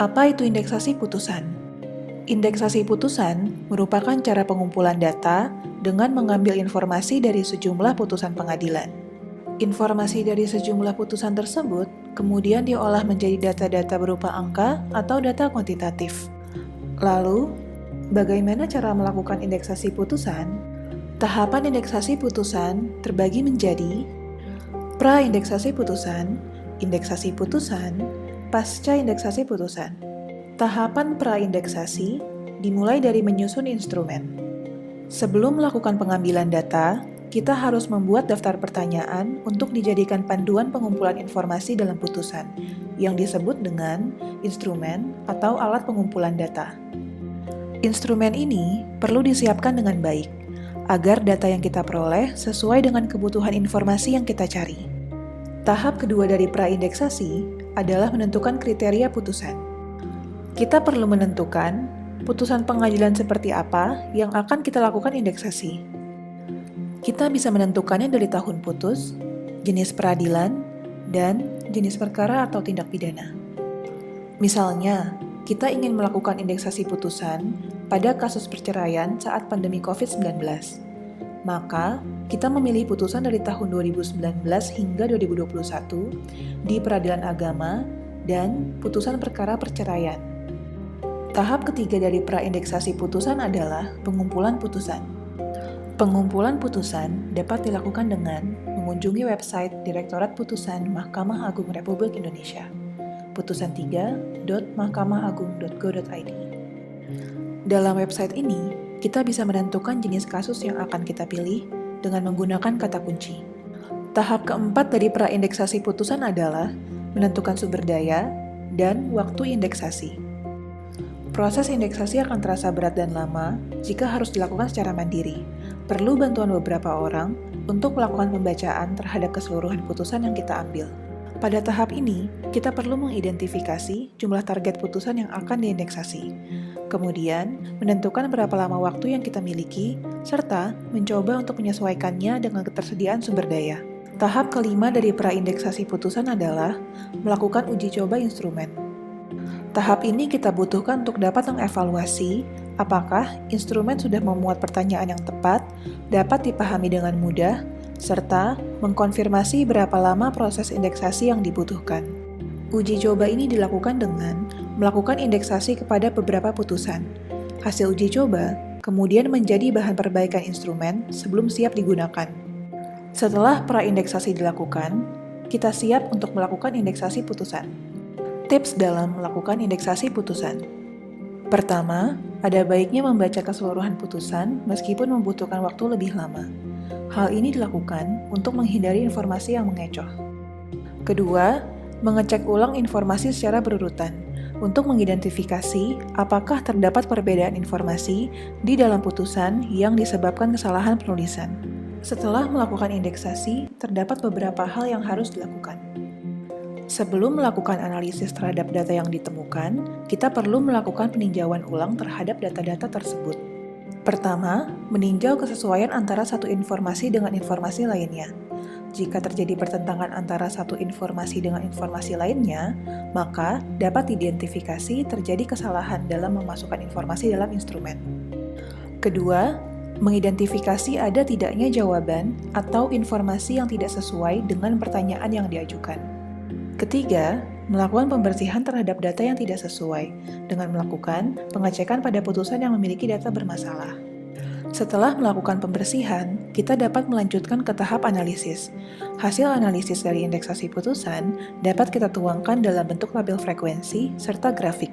Apa itu indeksasi putusan? Indeksasi putusan merupakan cara pengumpulan data dengan mengambil informasi dari sejumlah putusan pengadilan. Informasi dari sejumlah putusan tersebut kemudian diolah menjadi data-data berupa angka atau data kuantitatif. Lalu, bagaimana cara melakukan indeksasi putusan? Tahapan indeksasi putusan terbagi menjadi pra-indeksasi putusan, pasca indeksasi putusan. Tahapan pra-indeksasi dimulai dari menyusun instrumen. Sebelum melakukan pengambilan data, kita harus membuat daftar pertanyaan untuk dijadikan panduan pengumpulan informasi dalam putusan, yang disebut dengan instrumen atau alat pengumpulan data. Instrumen ini perlu disiapkan dengan baik, agar data yang kita peroleh sesuai dengan kebutuhan informasi yang kita cari. Tahap kedua dari pra-indeksasi adalah menentukan kriteria putusan. Kita perlu menentukan putusan pengadilan seperti apa yang akan kita lakukan indeksasi. Kita bisa menentukannya dari tahun putus, jenis peradilan, dan jenis perkara atau tindak pidana. Misalnya, kita ingin melakukan indeksasi putusan pada kasus perceraian saat pandemi COVID-19. Maka, kita memilih putusan dari tahun 2019 hingga 2021 di peradilan agama dan putusan perkara perceraian. Tahap ketiga dari pra-indeksasi putusan adalah pengumpulan putusan. Pengumpulan putusan dapat dilakukan dengan mengunjungi website Direktorat Putusan Mahkamah Agung Republik Indonesia, putusan3.mahkamahagung.go.id. Dalam website ini, kita bisa menentukan jenis kasus yang akan kita pilih dengan menggunakan kata kunci. Tahap keempat dari pra-indeksasi putusan adalah menentukan sumber daya dan waktu indeksasi. Proses indeksasi akan terasa berat dan lama jika harus dilakukan secara mandiri. Perlu bantuan beberapa orang untuk melakukan pembacaan terhadap keseluruhan putusan yang kita ambil. Pada tahap ini, kita perlu mengidentifikasi jumlah target putusan yang akan diindeksasi. Kemudian, menentukan berapa lama waktu yang kita miliki, serta mencoba untuk menyesuaikannya dengan ketersediaan sumber daya. Tahap kelima dari pra-indeksasi putusan adalah melakukan uji coba instrumen. Tahap ini kita butuhkan untuk dapat mengevaluasi apakah instrumen sudah memuat pertanyaan yang tepat, dapat dipahami dengan mudah, serta mengkonfirmasi berapa lama proses indeksasi yang dibutuhkan. Uji coba ini dilakukan dengan melakukan indeksasi kepada beberapa putusan. Hasil uji coba kemudian menjadi bahan perbaikan instrumen sebelum siap digunakan. Setelah pra-indeksasi dilakukan, kita siap untuk melakukan indeksasi putusan. Tips dalam melakukan indeksasi putusan. Pertama, ada baiknya membaca keseluruhan putusan meskipun membutuhkan waktu lebih lama. Hal ini dilakukan untuk menghindari informasi yang mengecoh. Kedua, mengecek ulang informasi secara berurutan untuk mengidentifikasi apakah terdapat perbedaan informasi di dalam putusan yang disebabkan kesalahan penulisan. Setelah melakukan indeksasi, terdapat beberapa hal yang harus dilakukan. Sebelum melakukan analisis terhadap data yang ditemukan, kita perlu melakukan peninjauan ulang terhadap data-data tersebut. Pertama, meninjau kesesuaian antara satu informasi dengan informasi lainnya. Jika terjadi pertentangan antara satu informasi dengan informasi lainnya, maka dapat diidentifikasi terjadi kesalahan dalam memasukkan informasi dalam instrumen. Kedua, mengidentifikasi ada tidaknya jawaban atau informasi yang tidak sesuai dengan pertanyaan yang diajukan. Ketiga, melakukan pembersihan terhadap data yang tidak sesuai dengan melakukan pengecekan pada putusan yang memiliki data bermasalah. Setelah melakukan pembersihan, kita dapat melanjutkan ke tahap analisis. Hasil analisis dari indeksasi putusan dapat kita tuangkan dalam bentuk tabel frekuensi serta grafik.